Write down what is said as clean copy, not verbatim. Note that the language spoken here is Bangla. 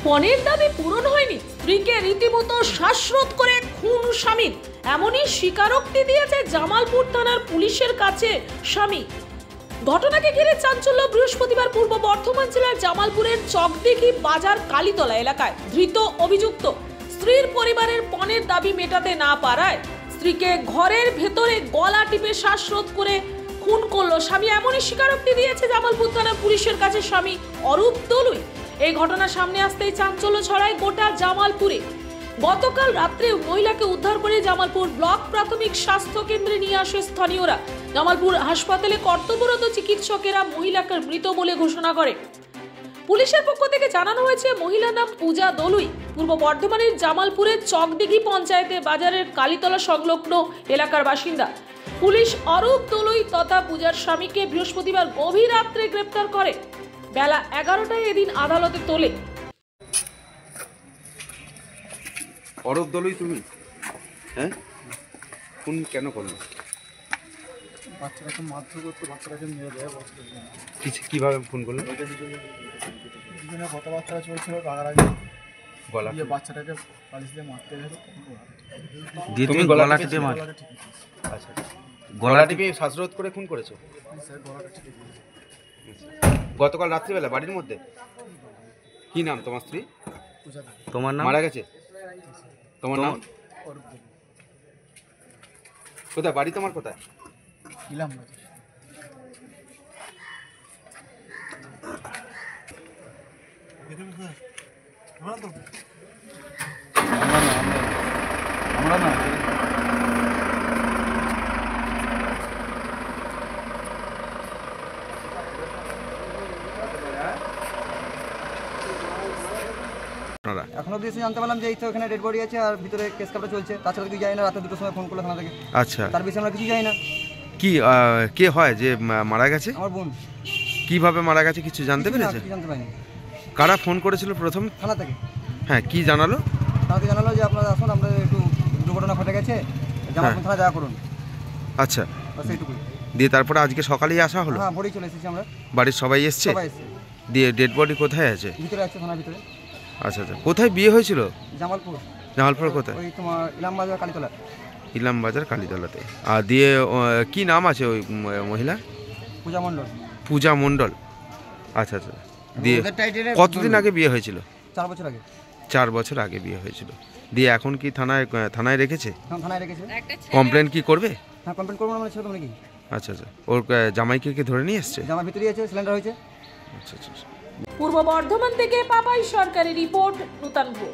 পণের দাবি পূরণ হয়নি, স্ত্রীকে রীতিমতো শ্বাসরোধ করে খুন স্বামীর, এমনই স্বীকারোক্তি দিয়েছে জামালপুর থানার পুলিশের কাছে স্বামী। ঘটনাকে ঘিরে চাঞ্চল্য বৃহস্পতিবার পূর্ব বর্ধমান জেলার জামালপুরের চকদিঘি বাজার কালীতলা এলাকায়। ধৃত অভিযুক্ত স্ত্রীর পরিবারের পণের দাবি মেটাতে না পারায় স্ত্রীকে ঘরের ভেতরে গলা টিপে শ্বাসরোধ করে খুন করলো স্বামী, এমনই স্বীকারোক্তি দিয়েছে জামালপুর থানার পুলিশের কাছে স্বামী অরূপ দলুই। এই ঘটনা সামনে আসতেই চাঞ্চল্য ছড়ায় গোটা জামালপুরে। গতকাল রাত্রে মহিলাকে উদ্ধার করে জামালপুর ব্লক প্রাথমিক স্বাস্থ্য কেন্দ্রে নিয়ে আসে স্থানীয়রা। জামালপুর হাসপাতালে কর্তব্যরত চিকিৎসকেরা মহিলাকে মৃত বলে ঘোষণা করে। পুলিশের পক্ষ থেকে জানানো হয়েছে মহিলার নাম পূজা দলুই, পূর্ব বর্ধমানের জামালপুরের চকদিঘি পঞ্চায়েতে বাজারের কালীতলা সংলগ্ন এলাকার বাসিন্দা। পুলিশ অরূপ দলুই তথা পূজার স্বামীকে বৃহস্পতিবার গভীর রাত্রে গ্রেপ্তার করে। বেলা 11টায় এদিন আদালতে তোলে। অরূপ দলুই তুমি? হ্যাঁ, খুন কেন করলো? বাচ্চাটাকে মারধর করতে, বাচ্চাটাকে মেরে দেয়। কিভাবে ফোন করলো? দুজনে কথাবার্তা চলছিল, রাগারাগি গলা দিয়ে বাচ্চাটাকে পালিশ দিয়ে মারতে গেল। তুমি গলা টিপে মার? আচ্ছা, গলা টিপে শ্বাসরোধ করে খুন করেছো? স্যার গলাটা ঠিক আছে। গতকাল রাত্রিবেলা বাড়ির মধ্যে? কি নাম তোমার স্ত্রী? তোমার নাম? মারা গেছে? তোমার নাম? কোথায় বাড়ি তোমার? কোথায়? ইলাম আমরা না এখনো দিয়ে জানতে পারলাম যে এই তো এখানে ডেড বডি আছে আর ভিতরে কেস কাপটা চলছে। তাছাড়া কিছু জানি না, রাতে 2টোর সময় ফোন করলো থানা থেকে। আচ্ছা, তার বেশি আমরা কিছু জানি না। কি কে হয় যে মারা গেছে? আমার বোন। কিভাবে মারা গেছে কিছু জানতে পেরেছে? কিছু জানতে পারিনি। কারা ফোন করেছিল প্রথম? থানা থেকে। হ্যাঁ, কি জানালো? থানা থেকে জানালো যে আপনারা আসুন, আমরা একটু দুর্ঘটনা ঘটে গেছে, জামালপুর থানা দেখা করুন। আচ্ছা, বাস এইটুকুই। দিয়ে তারপরে আজকে সকালেই আসা হলো? হ্যাঁ, ভোরেই চলে এসেছি আমরা। বাড়ির সবাই এসছে? সবাই এসছে। দিয়ে ডেড বডি কোথায় আছে? ভিতরে আছে, থানার ভিতরে। আচ্ছা আচ্ছা, কোথায় বিয়ে হয়েছিল? জামালপুর। জামালপুর কোথায়? ওই তোমার ইলাম বাজার কালীতলা। ইলাম বাজার কালীতলাতে। আর দিয়ে কি নাম আছে ওই মহিলা? পূজা মণ্ডল। পূজা মণ্ডল। আচ্ছা আচ্ছা, দিয়ে কতদিন আগে বিয়ে হয়েছিল? 4 বছর আগে। 4 বছর আগে বিয়ে হয়েছিল। দিয়ে এখন কি থানায় রেখেছে? হ্যাঁ, থানায় রেখেছে। কমপ্লেন কি করবে? হ্যাঁ, কমপ্লেন করবো না মানে সেরকম নাকি? আচ্ছা আচ্ছা, ওর জামাইকে কি ধরে নিয়ে এসছে? জামার ভিতরেই আছে, সিলিন্ডার হয়েছে। আচ্ছা আচ্ছা। পূর্ব বর্ধমান থেকে পাপাই সরকারি রিপোর্ট, নূতনপুর।